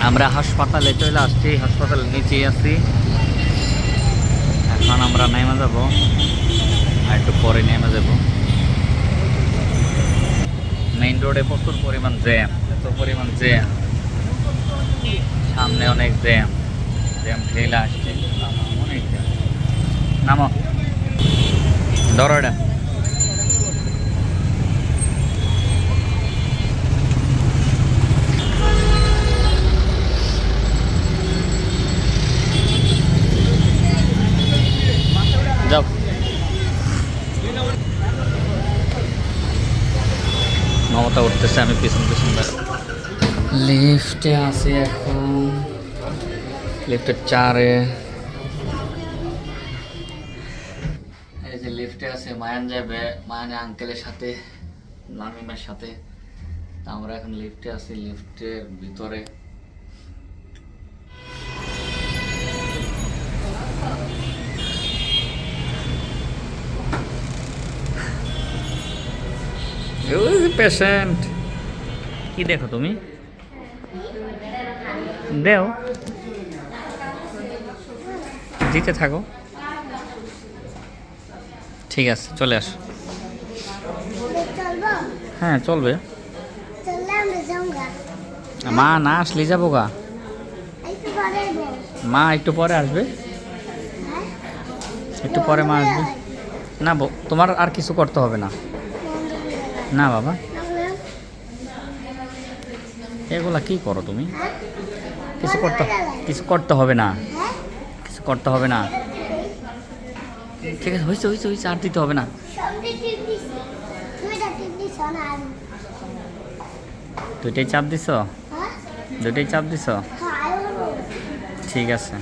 আমরা হাসপাতালে চলে আসছি, হাসপাতালের নিচেই আছি। এখন আমরা নেমে যাব, আর একটু পরে নেমে যাব। মেইন রোডে প্রচুর পরিমাণ জ্যাম, এত পরিমাণ জ্যাম, সামনে অনেক জ্যাম, জ্যাম ঠেলে আসছে, অনেক জ্যাম। নামো, ধরো এটা। যাও, মমতা উঠতেছে, আমি পিছন পিছন লিফটে আছি এখন, লিফটের 4-এ। এই যে লিফটে আছে, মায়ান যাবে, মায়ানে আঙ্কেলের সাথে, নামিমের সাথে। তা আমরা এখন লিফটে আছি, লিফটের ভিতরে। পেশেন্ট কি দেখো তুমি? দেও, দিতে থাকো। ঠিক আছে, চলে আসো। হ্যাঁ চলবে। মা না আসলে যাবো গা। মা একটু পরে আসবে, একটু পরে মা আসবে। না তোমার আর কিছু করতে হবে না। না বাবা, এগুলা কি করো তুমি? কিছু করতে হবে না, কিছু করতে হবে না। ঠিক আছে, হয়েছে হয়েছে হয়েছে, আর দিতে হবে না। দুইটাই চাপ দিছ, দুইটাই চাপ দিছ। ঠিক আছে।